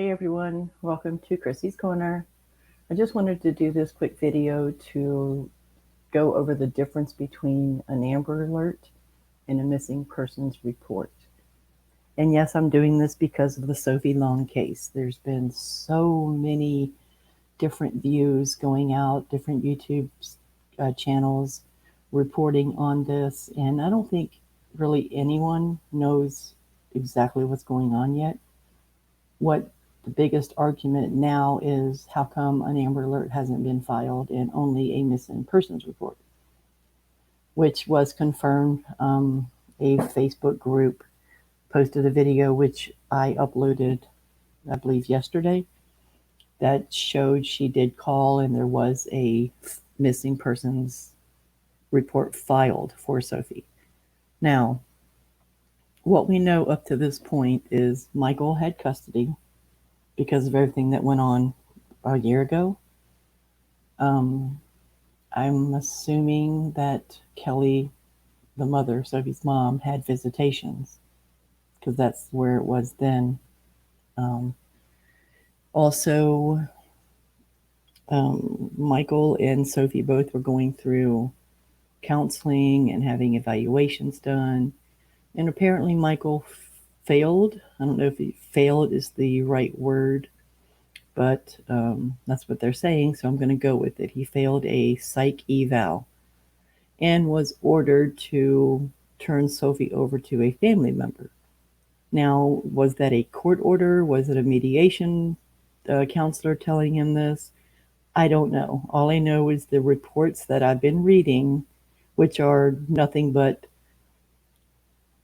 Hey everyone, welcome to Chrissy's Corner. I just wanted to do this quick video to go over the difference between an Amber Alert and a missing persons report. And yes, I'm doing this because of the Sophie Long case. There's been so many different views going out, different YouTube channels reporting on this, and I don't think really anyone knows exactly what's going on yet. What the biggest argument now is how come an Amber Alert hasn't been filed and only a missing persons report, which was confirmed. A Facebook group posted a video which I uploaded, I believe, yesterday that showed she did call and there was a missing persons report filed for Sophie. Now, what we know up to this point is Michael had custody because of everything that went on a year ago. I'm assuming that Kelly, the mother, Sophie's mom, had visitations because that's where it was then. Also, Michael and Sophie both were going through counseling and having evaluations done. And apparently, Michael failed. I don't know if failed is the right word, but that's what they're saying, so I'm going to go with it. He failed a psych eval and was ordered to turn Sophie over to a family member. Now, was that a court order? Was it a mediation counselor telling him this? I don't know. All I know is the reports that I've been reading, which are nothing but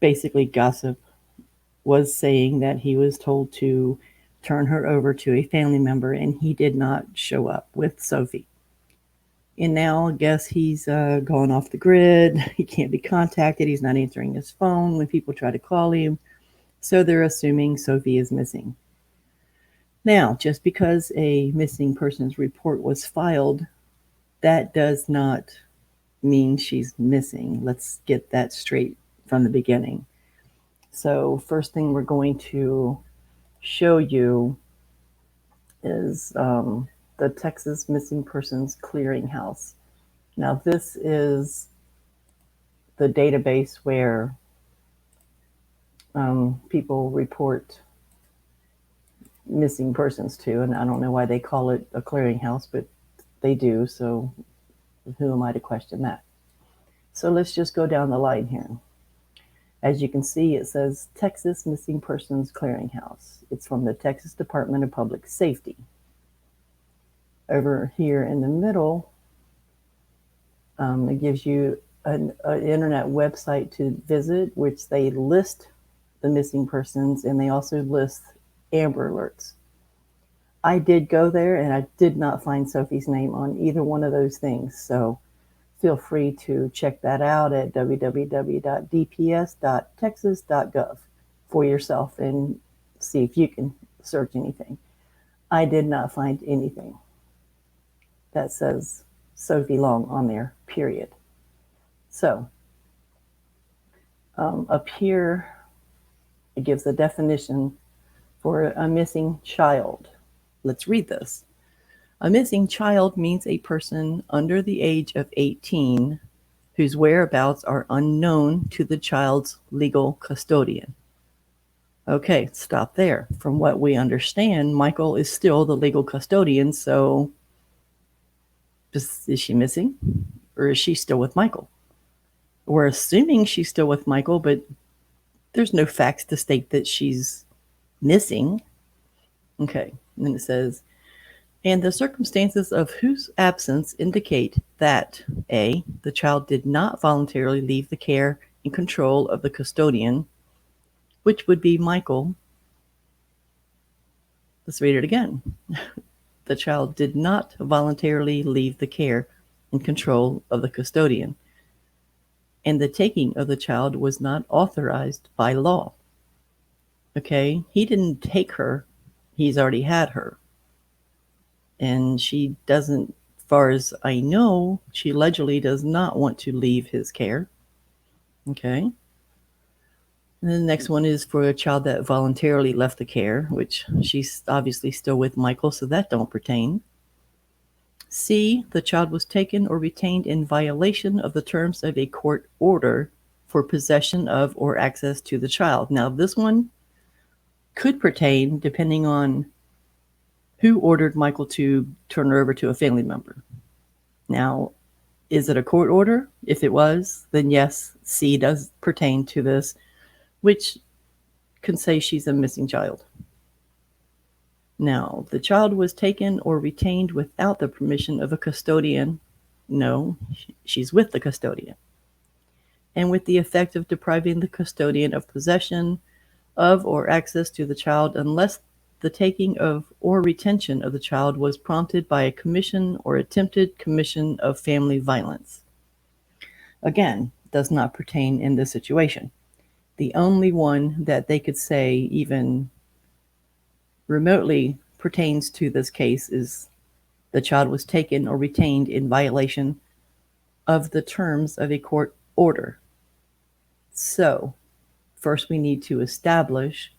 basically gossip, was saying that he was told to turn her over to a family member and he did not show up with Sophie. And now I guess he's gone off the grid. He can't be contacted. He's not answering his phone when people try to call him. So they're assuming Sophie is missing. Now, just because a missing persons report was filed, that does not mean she's missing. Let's get that straight from the beginning. So first thing we're going to show you is the Texas Missing Persons Clearinghouse. Now this is the database where people report missing persons to, and I don't know why they call it a clearinghouse, but they do, so who am I to question that? So let's just go down the line here. As you can see, it says Texas Missing Persons Clearinghouse. It's from the Texas Department of Public Safety. Over here in the middle, it gives you an internet website to visit, which they list the missing persons and they also list Amber Alerts. I did go there and I did not find Sophie's name on either one of those things. So feel free to check that out at www.dps.texas.gov for yourself and see if you can search anything. I did not find anything that says Sophie Long on there, period. So up here, it gives a definition for a missing child. Let's read this. A missing child means a person under the age of 18 whose whereabouts are unknown to the child's legal custodian. Okay, stop there. From what we understand, Michael is still the legal custodian, so is she missing? Or is she still with Michael? We're assuming she's still with Michael, but there's no facts to state that she's missing. Okay, and then it says, and the circumstances of whose absence indicate that A, the child did not voluntarily leave the care and control of the custodian, which would be Michael. Let's read it again. The child did not voluntarily leave the care and control of the custodian, and the taking of the child was not authorized by law. Okay, he didn't take her, he's already had her. And she doesn't, as far as I know, she allegedly does not want to leave his care. Okay. And then the next one is for a child that voluntarily left the care, which she's obviously still with Michael, so that don't pertain. C, the child was taken or retained in violation of the terms of a court order for possession of or access to the child. Now, this one could pertain depending on who ordered Michael to turn her over to a family member. Now, is it a court order? If it was, then yes, C does pertain to this, which can say she's a missing child. Now, the child was taken or retained without the permission of a custodian. No, she's with the custodian. And with the effect of depriving the custodian of possession of or access to the child unless the taking of or retention of the child was prompted by a commission or attempted commission of family violence. Again, does not pertain in this situation. The only one that they could say even remotely pertains to this case is the child was taken or retained in violation of the terms of a court order. So, first we need to establish,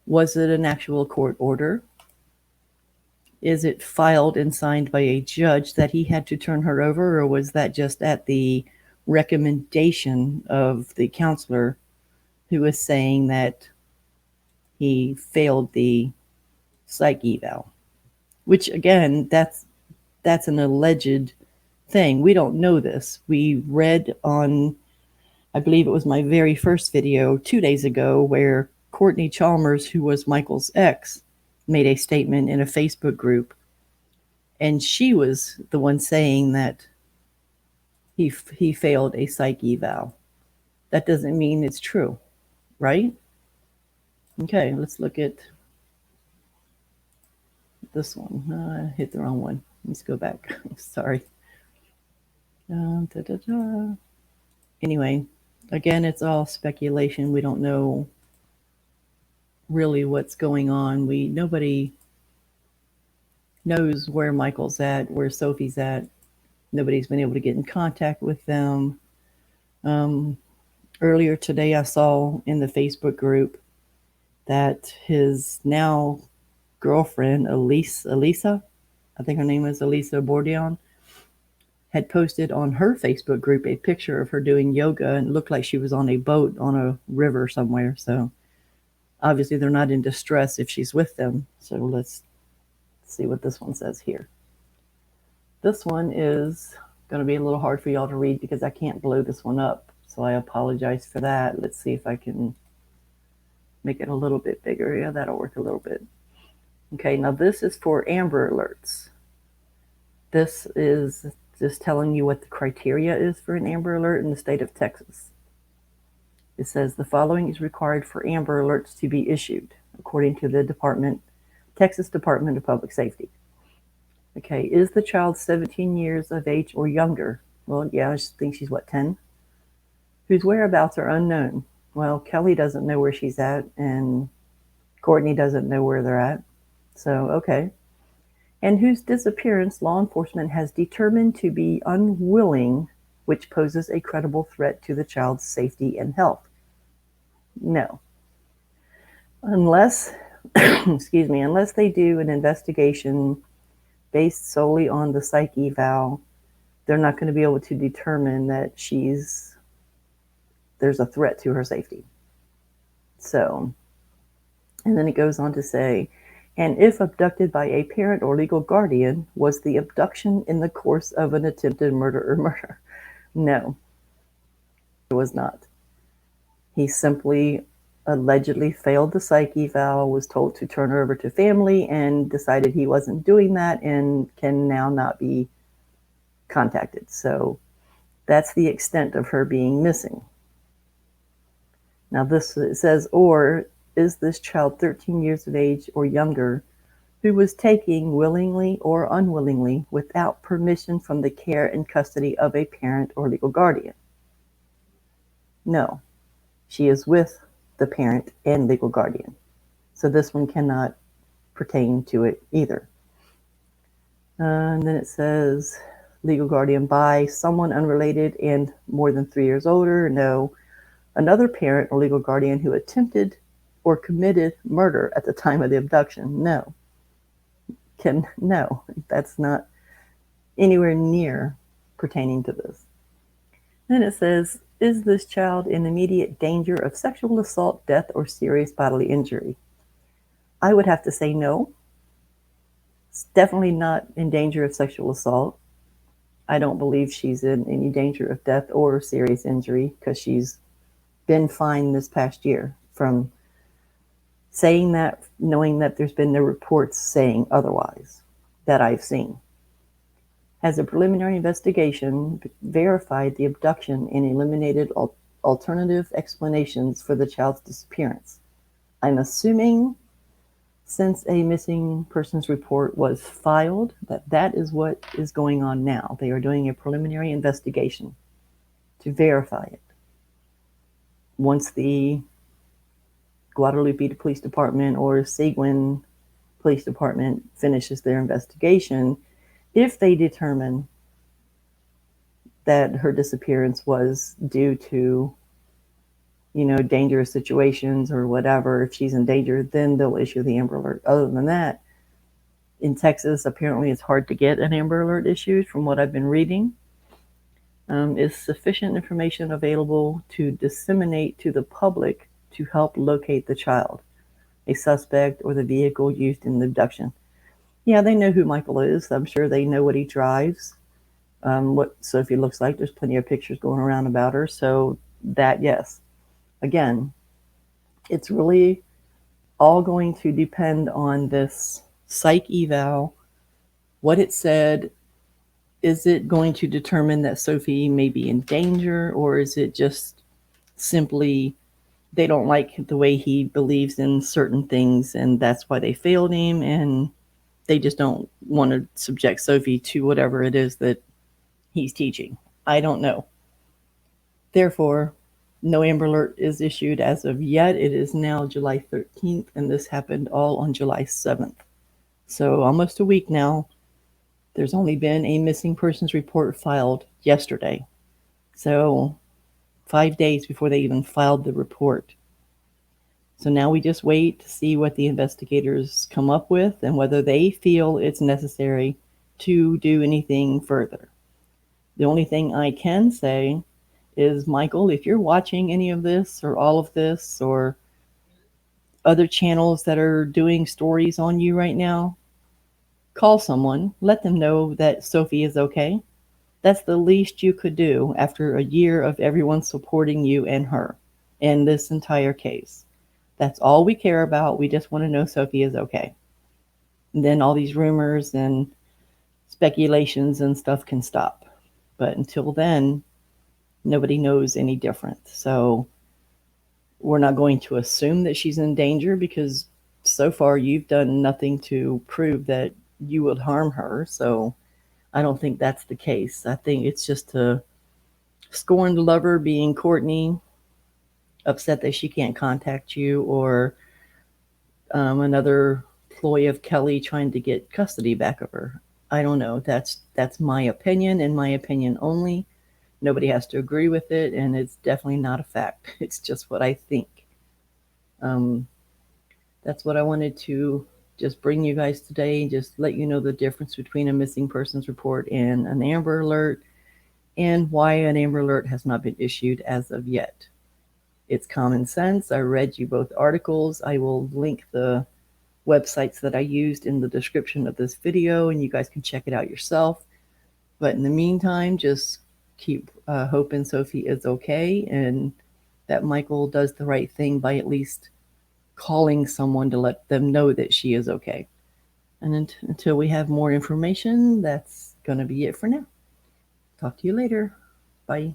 was it an actual court order? Is it filed and signed by a judge that he had to turn her over, or was that just at the recommendation of the counselor who was saying that he failed the psych eval? Which again, that's an alleged thing. We don't know this. We read on, I believe it was my very first video 2 days ago, where Courtney Chalmers, who was Michael's ex, made a statement in a Facebook group, and she was the one saying that he failed a psych eval. That doesn't mean it's true, right? Okay, let's look at this one. I hit the wrong one. Let's go back. Sorry. Anyway, again, it's all speculation. We don't know really what's going on. Nobody knows where Michael's at, where Sophie's at. Nobody's been able to get in contact with them. Earlier today, I saw in the Facebook group that his now girlfriend, Elisa, I think her name is Elisa Bordion, had posted on her Facebook group a picture of her doing yoga, and it looked like she was on a boat on a river somewhere. So obviously they're not in distress if she's with them. So let's see what this one says here. This one is going to be a little hard for y'all to read because I can't blow this one up. So I apologize for that. Let's see if I can make it a little bit bigger. Yeah, that'll work a little bit. Okay, now this is for Amber Alerts. This is just telling you what the criteria is for an Amber Alert in the state of Texas. It says the following is required for Amber Alerts to be issued, according to the Texas Department of Public Safety. Okay, is the child 17 years of age or younger? Well, yeah, I think she's 10? Whose whereabouts are unknown. Well, Kelly doesn't know where she's at, and Courtney doesn't know where they're at. So, okay. And whose disappearance law enforcement has determined to be unwilling, which poses a credible threat to the child's safety and health. No. Unless, unless they do an investigation based solely on the psych eval, they're not going to be able to determine that there's a threat to her safety. So, and then it goes on to say, and if abducted by a parent or legal guardian, was the abduction in the course of an attempted murder or murder? No, it was not. He simply allegedly failed the psych eval, was told to turn her over to family, and decided he wasn't doing that and can now not be contacted. So that's the extent of her being missing. Now this, it says, or is this child 13 years of age or younger who was taken willingly or unwillingly without permission from the care and custody of a parent or legal guardian? No, she is with the parent and legal guardian. So this one cannot pertain to it either. And then it says legal guardian by someone unrelated and more than 3 years older. No. another parent or legal guardian who attempted or committed murder at the time of the abduction. No, that's not anywhere near pertaining to this. Then it says, is this child in immediate danger of sexual assault, death, or serious bodily injury? I would have to say no. It's definitely not in danger of sexual assault. I don't believe she's in any danger of death or serious injury because she's been fine this past year. From saying that, knowing that there's been no reports saying otherwise that I've seen. Has a preliminary investigation verified the abduction and eliminated alternative explanations for the child's disappearance? I'm assuming since a missing persons report was filed, that is what is going on now. They are doing a preliminary investigation to verify it. Once the Guadalupe Police Department or Seguin Police Department finishes their investigation, if they determine that her disappearance was due to dangerous situations or whatever, if she's in danger, then they'll issue the Amber Alert. Other than that, in Texas, apparently it's hard to get an Amber Alert issued from what I've been reading. Is sufficient information available to disseminate to the public to help locate the child, a suspect, or the vehicle used in the abduction? Yeah, they know who Michael is. I'm sure they know what he drives, what Sophie looks like. There's plenty of pictures going around about her. So that, yes. Again, it's really all going to depend on this psych eval, what it said. Is it going to determine that Sophie may be in danger, or is it just simply they don't like the way he believes in certain things and that's why they failed him and they just don't want to subject Sophie to whatever it is that he's teaching? I don't know. Therefore, no Amber Alert is issued as of yet. It is now July 13th, and this happened all on July 7th. So almost a week now. There's only been a missing persons report filed yesterday. So 5 days before they even filed the report. So now we just wait to see what the investigators come up with and whether they feel it's necessary to do anything further. The only thing I can say is, Michael, if you're watching any of this or all of this or other channels that are doing stories on you right now, call someone, let them know that Sophie is okay. That's the least you could do after a year of everyone supporting you and her in this entire case. That's all we care about. We just want to know Sophie is okay. And then all these rumors and speculations and stuff can stop. But until then, nobody knows any different. So we're not going to assume that she's in danger because so far you've done nothing to prove that you would harm her. So I don't think that's the case. I think it's just a scorned lover being Courtney, upset that she can't contact you, or another ploy of Kelly trying to get custody back of her. I don't know. That's my opinion and my opinion only. Nobody has to agree with it, and it's definitely not a fact. It's just what I think. That's what I wanted to just bring you guys today, just let you know the difference between a missing persons report and an Amber Alert, and why an Amber Alert has not been issued as of yet. It's common sense. I read you both articles. I will link the websites that I used in the description of this video, and you guys can check it out yourself. But in the meantime, just keep hoping Sophie is okay and that Michael does the right thing by at least calling someone to let them know that she is okay. And until we have more information, that's going to be it for now. Talk to you later. Bye.